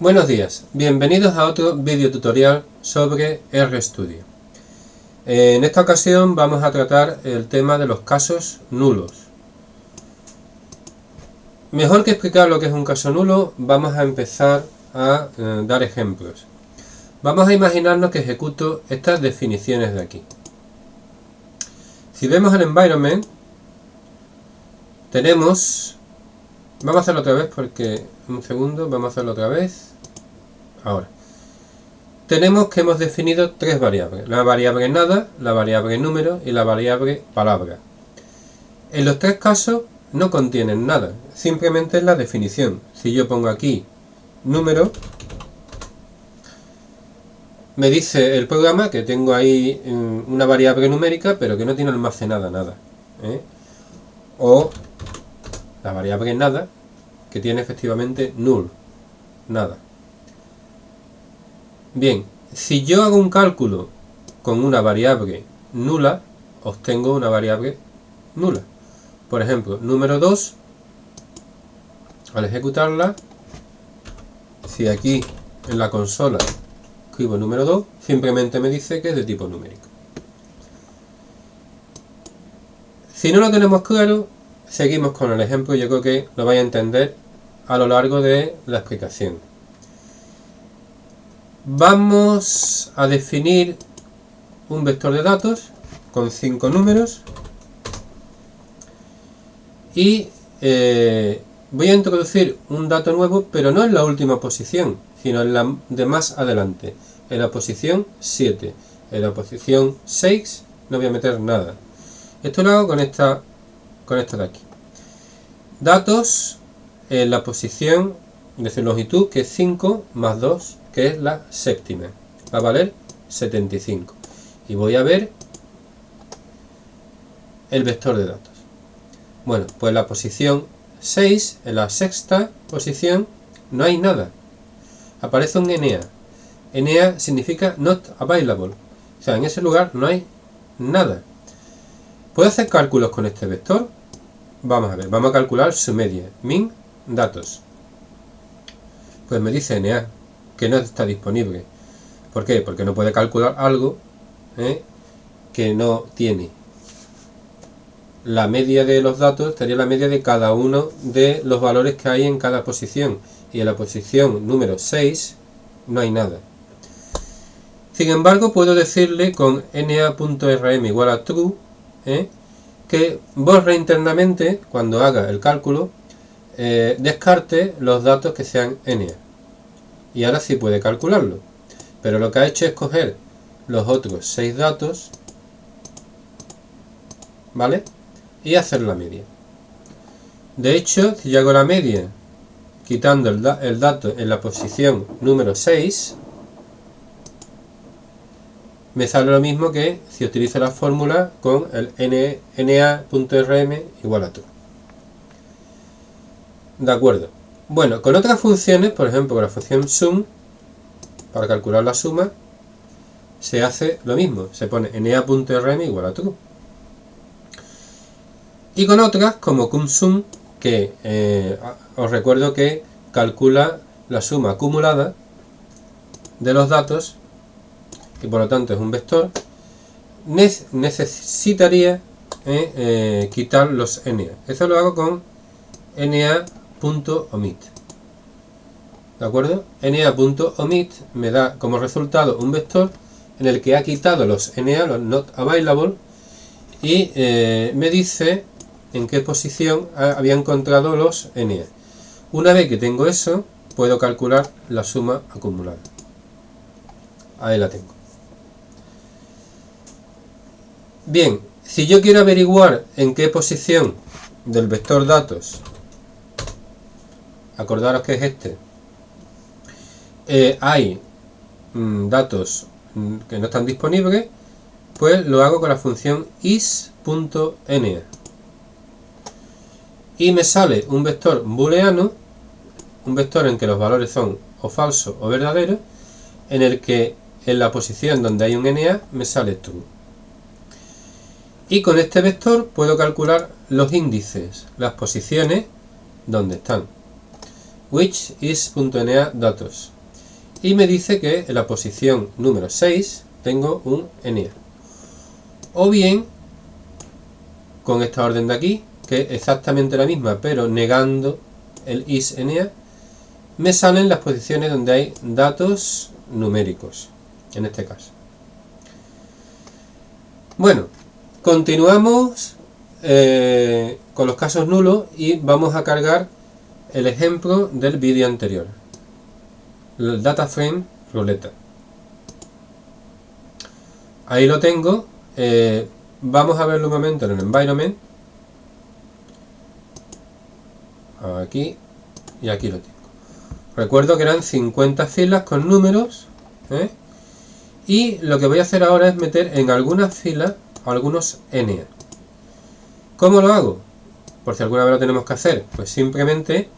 Buenos días, bienvenidos a otro video tutorial sobre RStudio. En esta ocasión vamos a tratar el tema de los casos nulos. Mejor que explicar lo que es un caso nulo, vamos a empezar a dar ejemplos. Vamos a imaginarnos que ejecuto estas definiciones de aquí. Si vemos el environment, tenemos... Vamos a hacerlo otra vez porque... Un segundo, vamos a hacerlo otra vez. Ahora. Tenemos que hemos definido tres variables. La variable nada, la variable número y la variable palabra. En los tres casos no contienen nada. Simplemente es la definición. Si yo pongo aquí número, me dice el programa que tengo ahí una variable numérica, pero que no tiene almacenada nada. O la variable nada, que tiene efectivamente null, nada. Bien, si yo hago un cálculo con una variable nula, obtengo una variable nula. Por ejemplo, número 2, al ejecutarla, si aquí en la consola escribo número 2, simplemente me dice que es de tipo numérico. Si no lo tenemos claro, seguimos con el ejemplo. Yo creo que lo vais a entender a lo largo de la explicación. Vamos a definir un vector de datos con 5 números y voy a introducir un dato nuevo, pero no en la última posición, sino en la de más adelante, en la posición 7. En la posición 6 no voy a meter nada. Esto lo hago con esta de aquí. Datos en la posición de su longitud, que es 5 más 2, que es la séptima. Va a valer 75. Y voy a ver el vector de datos. Bueno, pues en la posición 6, en la sexta posición, no hay nada. Aparece un NA. NA significa not available. O sea, en ese lugar no hay nada. ¿Puedo hacer cálculos con este vector? Vamos a ver, vamos a calcular su media. Min datos. Pues me dice NA que no está disponible. ¿Por qué? Porque no puede calcular algo que no tiene. La media de los datos sería la media de cada uno de los valores que hay en cada posición. Y en la posición número 6 no hay nada. Sin embargo, puedo decirle con na.rm igual a true que borre internamente, cuando haga el cálculo, descarte los datos que sean NA. Y ahora sí puede calcularlo. Pero lo que ha hecho es coger los otros 6 datos, ¿vale? Y hacer la media. De hecho, si yo hago la media quitando el dato en la posición número 6, me sale lo mismo que si utilizo la fórmula con el na.rm igual a true. De acuerdo. Bueno, con otras funciones, por ejemplo con la función sum, para calcular la suma, se hace lo mismo. Se pone na.rm igual a true. Y con otras, como cumSum, que os recuerdo que calcula la suma acumulada de los datos, y por lo tanto es un vector, necesitaría quitar los NA. Eso lo hago con na.omit. ¿De acuerdo? na.omit me da como resultado un vector en el que ha quitado los NA, los not available, y me dice en qué posición había encontrado los NA. Una vez que tengo eso, puedo calcular la suma acumulada. Ahí la tengo. Bien, si yo quiero averiguar en qué posición del vector datos, acordaros que es este, hay datos que no están disponibles, pues lo hago con la función is.na. Y me sale un vector booleano, un vector en que los valores son o falso o verdadero, en el que en la posición donde hay un NA me sale true. Y con este vector puedo calcular los índices, las posiciones donde están. which is.NA datos, y me dice que en la posición número 6 tengo un NA. O bien, con esta orden de aquí, que es exactamente la misma, pero negando el is NA, me salen las posiciones donde hay datos numéricos, en este caso. Bueno, continuamos con los casos nulos y vamos a cargar el ejemplo del vídeo anterior, el data frame ruleta. Ahí lo tengo. Vamos a verlo un momento en el environment, aquí, y aquí lo tengo. Recuerdo que eran 50 filas con números, y lo que voy a hacer ahora es meter en algunas filas algunos NA. ¿Cómo lo hago? Por si alguna vez lo tenemos que hacer, pues simplemente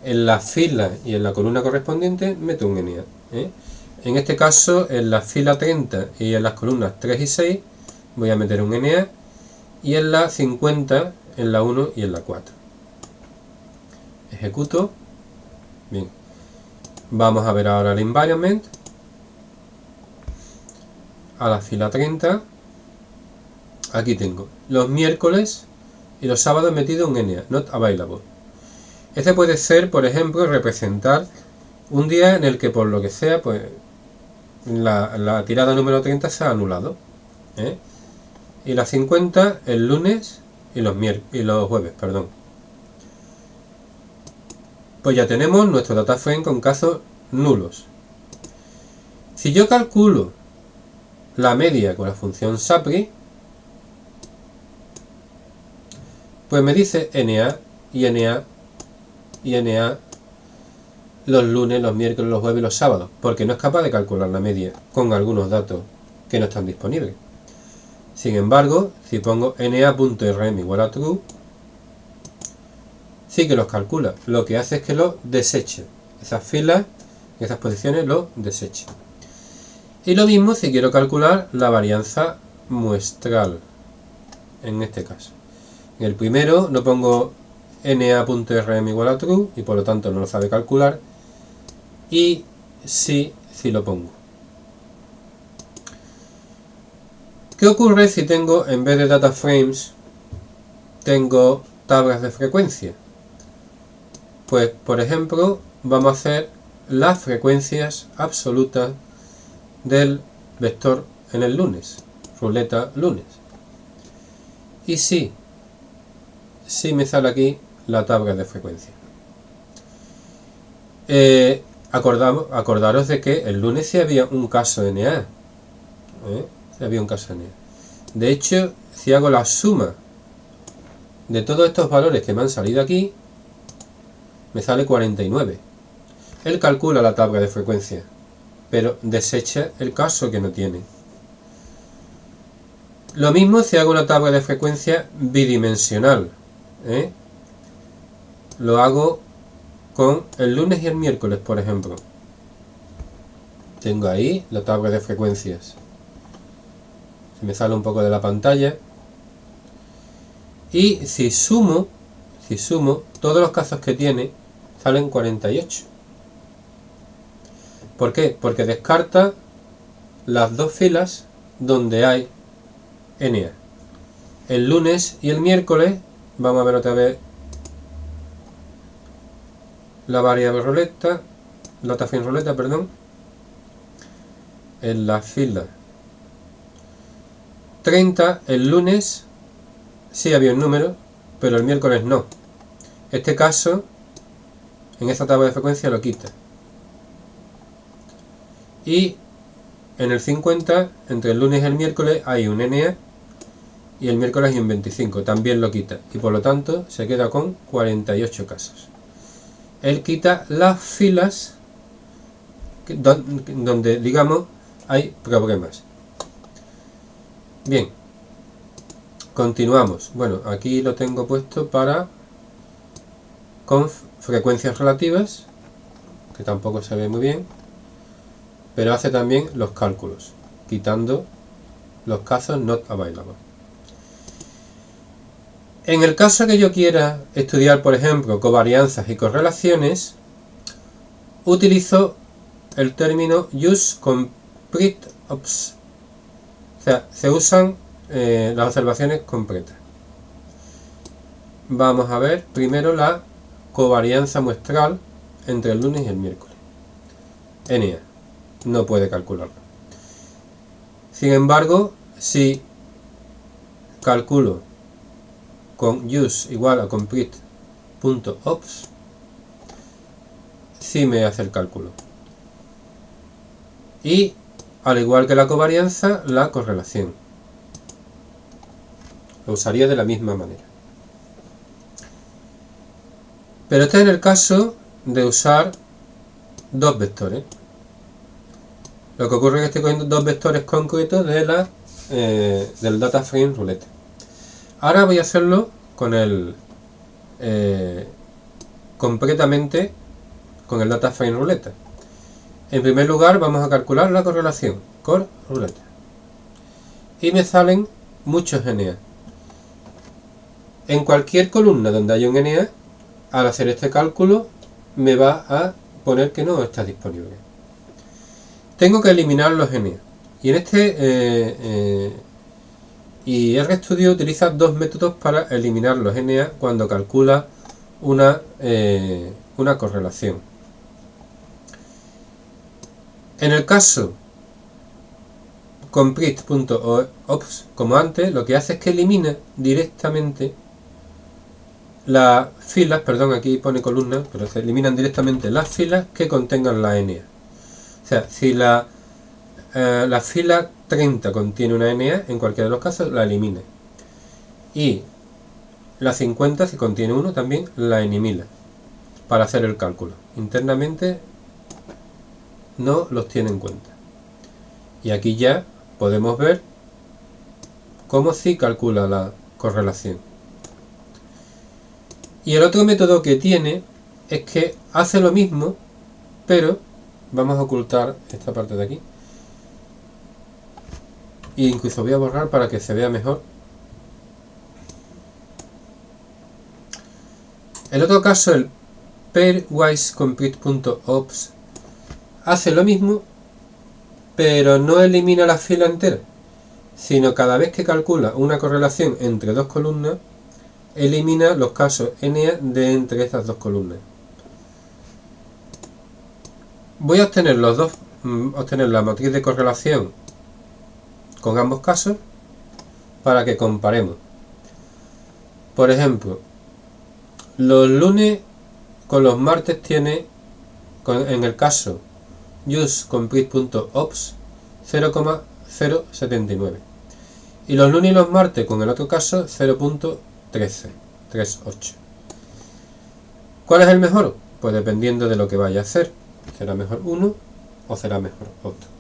en la fila y en la columna correspondiente meto un NA. En este caso, en la fila 30 y en las columnas 3 y 6 voy a meter un NA, y en la 50 en la 1 y en la 4. Ejecuto. Bien. Vamos a ver ahora el environment. A la fila 30. Aquí tengo los miércoles y los sábados metido un NA, not available. Este puede ser, por ejemplo, representar un día en el que por lo que sea, pues la tirada número 30 se ha anulado. Y la 50 el lunes y los jueves, perdón. Pues ya tenemos nuestro data frame con casos nulos. Si yo calculo la media con la función sapri, pues me dice NA y NA y NA los lunes, los miércoles, los jueves y los sábados, porque no es capaz de calcular la media con algunos datos que no están disponibles. Sin embargo, si pongo na.rm igual a true, sí que los calcula. Lo que hace es que los deseche. Esas filas, esas posiciones los deseche. Y lo mismo si quiero calcular la varianza muestral, en este caso. En el primero no pongo na.rm igual a true y por lo tanto no lo sabe calcular. Y sí lo pongo. ¿Qué ocurre si tengo, en vez de data frames, tengo tablas de frecuencia? Pues, por ejemplo, vamos a hacer las frecuencias absolutas del vector en el lunes, ruleta lunes. Y sí me sale aquí la tabla de frecuencia. Acordaros de que el lunes sí había un caso NA. Había un caso NA. De hecho, si hago la suma de todos estos valores que me han salido aquí, me sale 49. Él calcula la tabla de frecuencia, pero desecha el caso que no tiene. Lo mismo si hago una tabla de frecuencia bidimensional. Lo hago con el lunes y el miércoles, por ejemplo. Tengo ahí la tabla de frecuencias. Se me sale un poco de la pantalla. Y si sumo todos los casos que tiene, salen 48. ¿Por qué? Porque descarta las dos filas donde hay NA. El lunes y el miércoles, vamos a ver otra vez la variable ruleta, la data frame ruleta, perdón. En la fila 30, el lunes sí había un número, pero el miércoles no. Este caso, en esta tabla de frecuencia lo quita. Y en el 50, entre el lunes y el miércoles hay un NA y el miércoles hay un 25, también lo quita. Y por lo tanto se queda con 48 casos. Él quita las filas donde, digamos, hay problemas. Bien, continuamos. Bueno, aquí lo tengo puesto para con frecuencias relativas, que tampoco se ve muy bien, pero hace también los cálculos, quitando los casos not available. En el caso que yo quiera estudiar, por ejemplo, covarianzas y correlaciones, utilizo el término use complete obs. O sea, se usan las observaciones completas. Vamos a ver primero la covarianza muestral entre el lunes y el miércoles. NA no puede calcularlo. Sin embargo, si calculo con use igual a complete.obs, sí me hace el cálculo. Y al igual que la covarianza, la correlación. Lo usaría de la misma manera. Pero este es en el caso de usar dos vectores. Lo que ocurre es que estoy cogiendo dos vectores concretos del data frame roulette. Ahora voy a hacerlo con completamente con el data frame roulette. En primer lugar vamos a calcular la correlación core roulette. Y me salen muchos NA. En cualquier columna donde haya un NA, al hacer este cálculo me va a poner que no está disponible. Tengo que eliminar los NA. Y en y RStudio utiliza dos métodos para eliminar los NA cuando calcula una correlación. En el caso complete.obs, como antes, lo que hace es que elimina directamente las filas, perdón, aquí pone columnas, pero se eliminan directamente las filas que contengan la NA. O sea, si la fila 30 contiene una NA, en cualquiera de los casos la elimina. Y la 50, si contiene 1, también la elimina para hacer el cálculo. Internamente no los tiene en cuenta. Y aquí ya podemos ver cómo sí calcula la correlación. Y el otro método que tiene es que hace lo mismo, pero vamos a ocultar esta parte de aquí. E incluso voy a borrar para que se vea mejor. El otro caso, el pairwise-complete.obs, hace lo mismo, pero no elimina la fila entera, sino cada vez que calcula una correlación entre dos columnas, elimina los casos NA de entre estas dos columnas. Voy a obtener obtener la matriz de correlación con ambos casos para que comparemos. Por ejemplo, los lunes con los martes tiene, en el caso useComplete.obs, 0,079, y los lunes y los martes con el otro caso 0,1338. ¿Cuál es el mejor? Pues dependiendo de lo que vaya a hacer, será mejor uno o será mejor otro.